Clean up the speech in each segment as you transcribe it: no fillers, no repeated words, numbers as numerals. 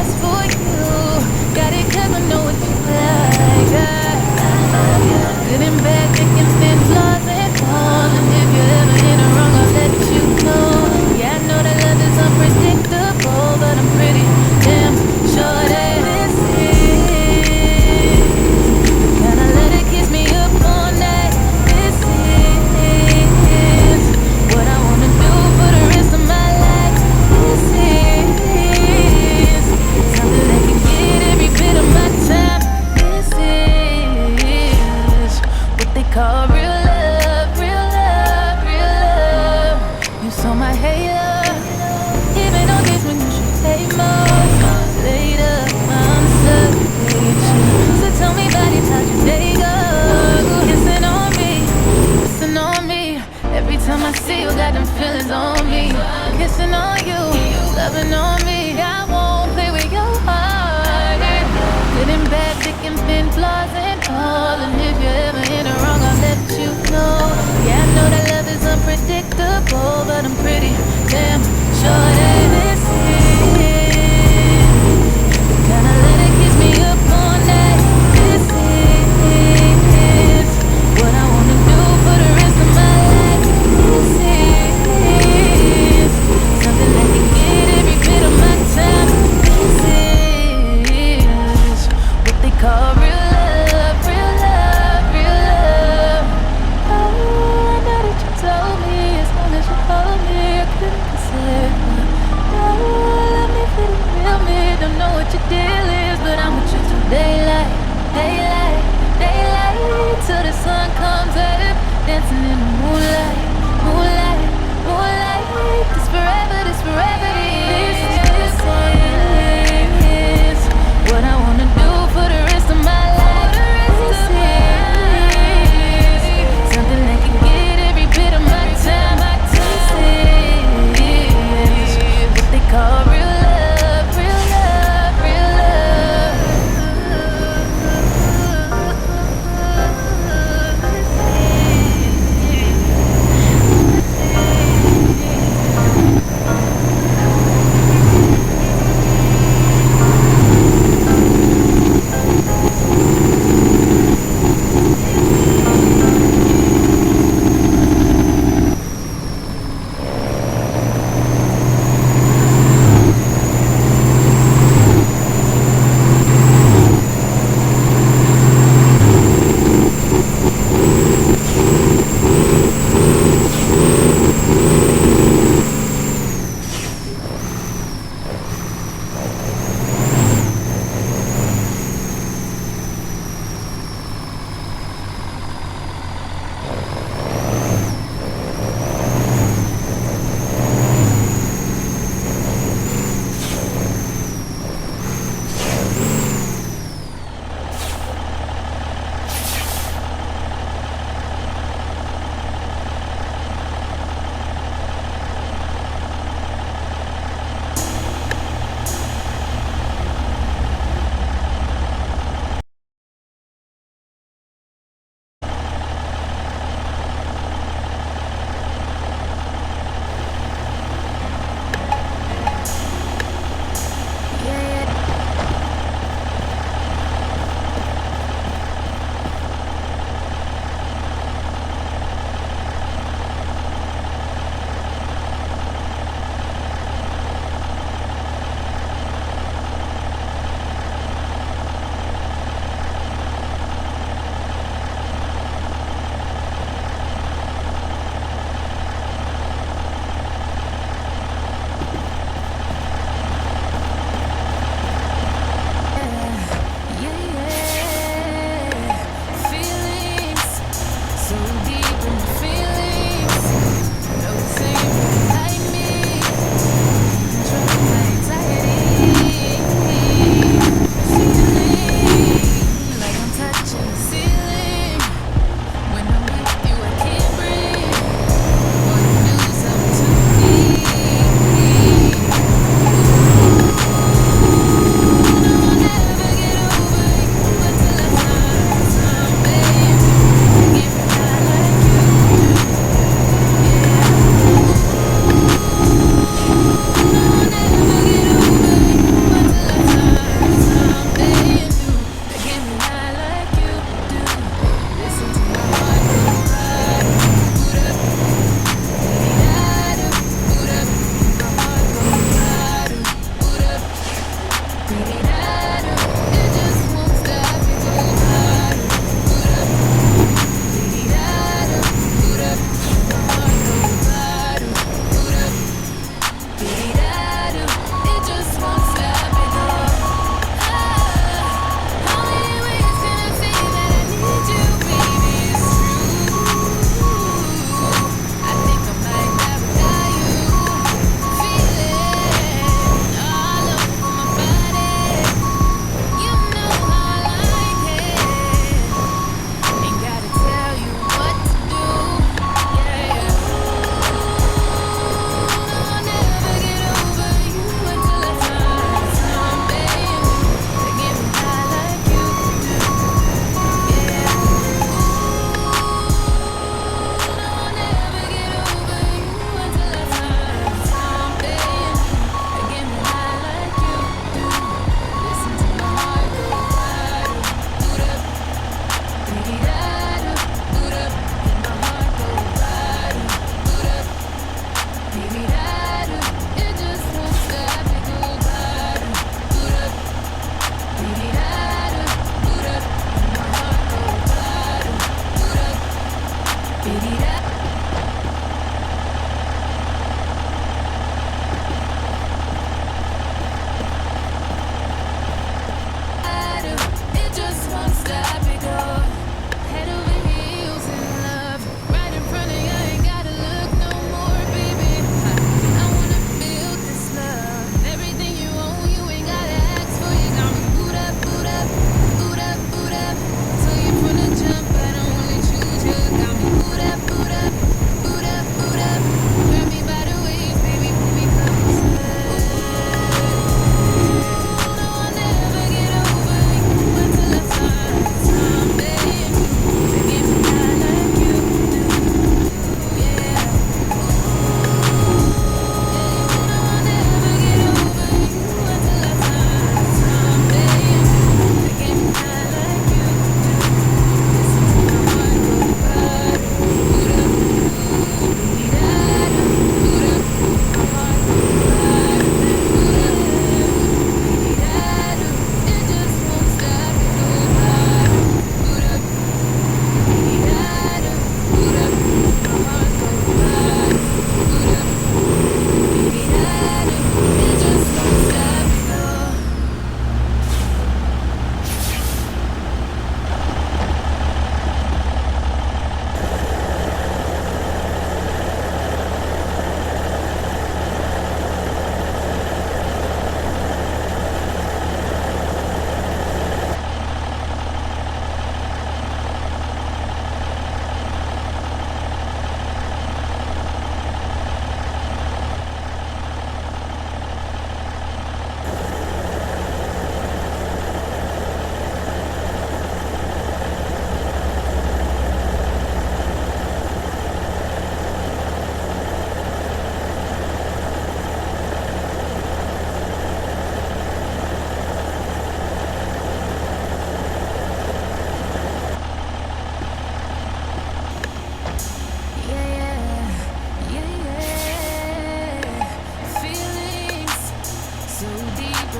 just for you. Got it 'cause I know what you like. Good and bad, thick and thin, flaws and flaws. And if you're ever in a wrong, I'll let you know. Yeah, I know that love is unpredictable, but I'm pretty damn sure that this is kinda let it kiss me up all night. This is what I wanna do for the rest of my life. This is something that can get every bit of my time. This is what they call real love, real love, real love. You saw my halo, even on days when you should pay more. Later, I'm stuck with you. So tell me about it, how'd your day go? Kissing on me, kissing on me. Every time I see you, got them feelings on me. Kissing on you, loving on me. I won't play with your heart. Good and bad, thick and thin, flaws and all. And if you're ever in a wrong, I'll let you know. Yeah, I know that love is unpredictable, but I'm pretty damn sure that this is kinda let it kiss me up all night. This is what I wanna do for the rest of my life. This is something that can get every bit of my time. This is what they call real love, real love, real love. Oh, I know that you told me as long as you hold me, I couldn't consider. Oh, let me feel the real me. Don't know what your deal is, but I'm with you till daylight, daylight, daylight, till the sun comes up, dancing in the moonlight, moonlight, moonlight. This forever, this forever. This is what I wanna do for the rest of my life. This is something that can get every bit of my time. This is what they call real love, real love, real love.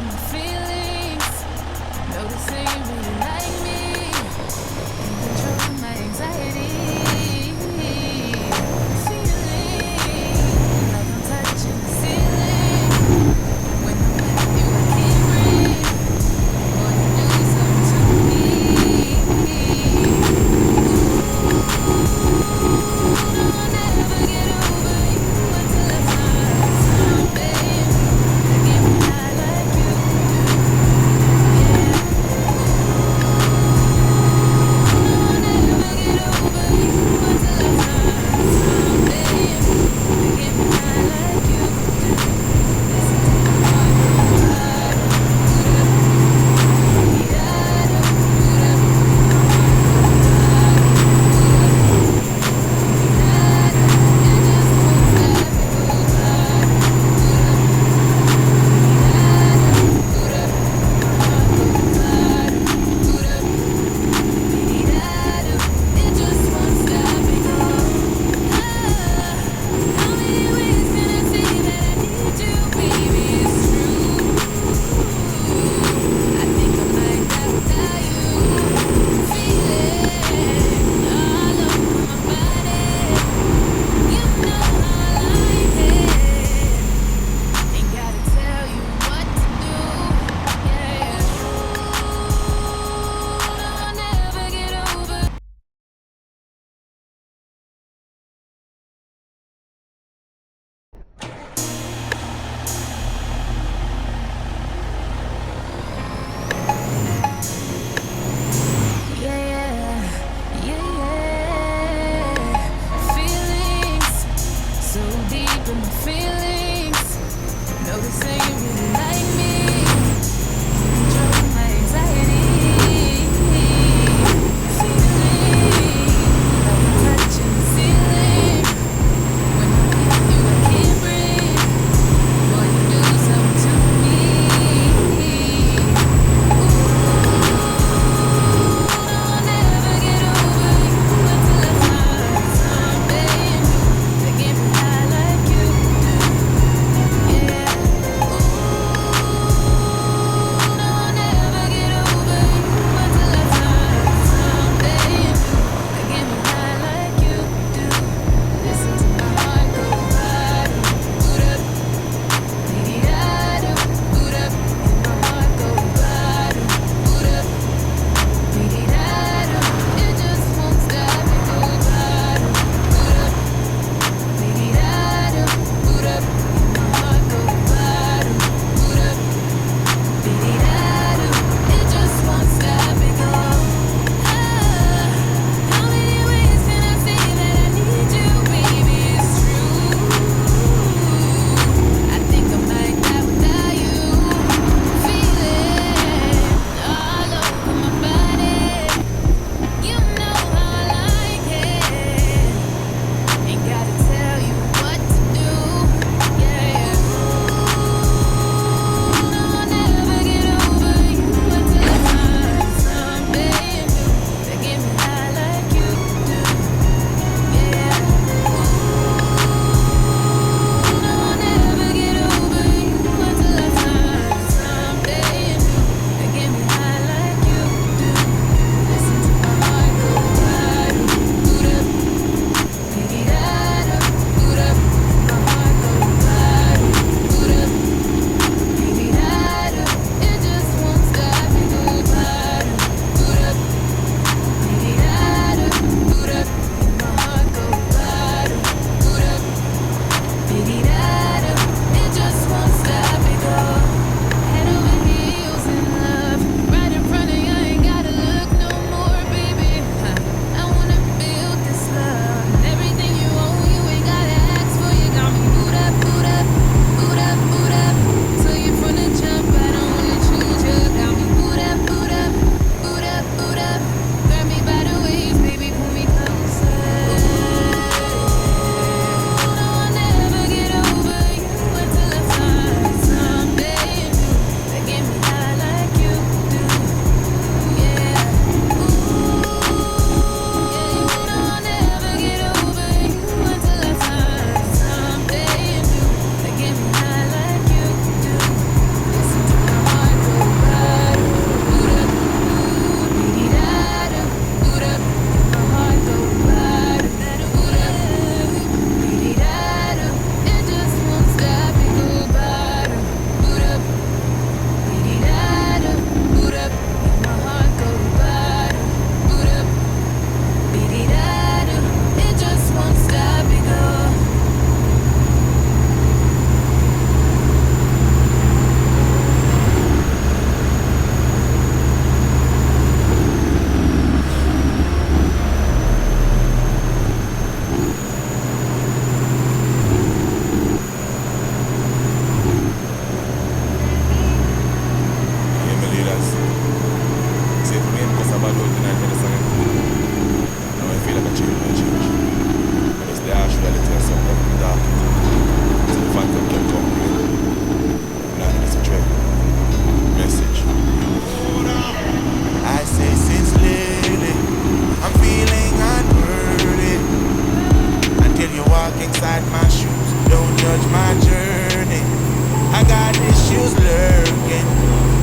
my feelings. Noticing you really like me. In control of my anxiety. Feeling like I'm touching the ceiling. When I'm with you, I can't breathe. Boy, you do something to me. I'll never get over you until I find something that get me high like you do. Yeah.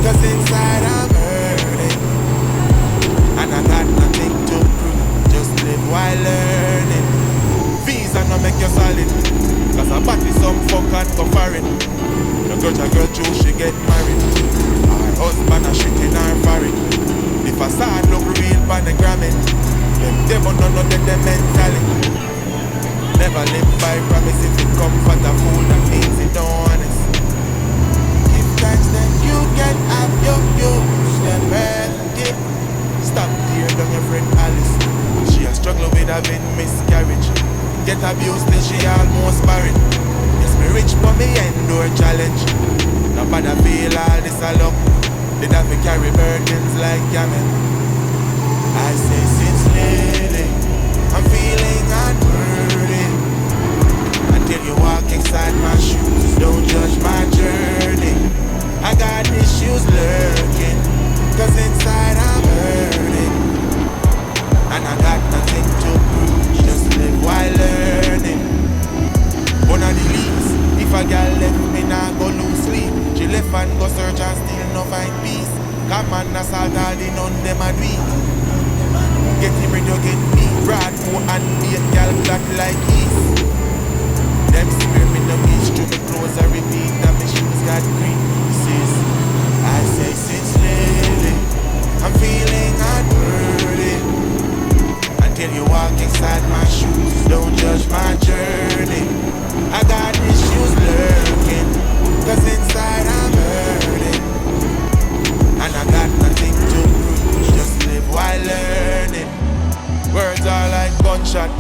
Cause inside I'm hurting, and I got nothing to prove. Just live while learning. Visa no make you solid, cause I body some fuck and go foreign. The girl choose she get married. Her husband a shit in her foreign. The facade look real panagrammy. Them devil none of them mentally. Never live by promise. If it come for the fool, that means it don't honest. Give thanks then you can have your use. Them healthy. Stop tear down your friend Alice. She a struggle with having miscarriage. Get abused till she almost married. Yes, me rich but me endure challenge. Nobody feel all this a luck. Did have to carry burdens like camel. I say since lately I'm feeling unworthy. Until you walk inside my shoes, don't judge my journey. I got issues lurking, cause inside I'm hurting, and I got nothing to prove. Just live while learning. One of the leaves, if a girl left me now go lose sleep. She left and go search and still no find peace. Come on, assault all the none them a do it. Get him ready to get me. Broad more and beat girl black like geese. Them spear me the beach to me clothes I repeat that my shoes got creases. I say since lately I'm feeling unworthy. Until you walk inside my shoes, don't judge my journey. I got issues lurking, cause inside I'm hurting, and I got nothing to prove. Just live while learning. Words are like gunshot.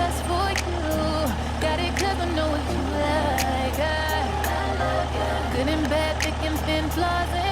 just for you. Got it 'cause I know what you like. I love you. Good and bad, thick and thin, flaws and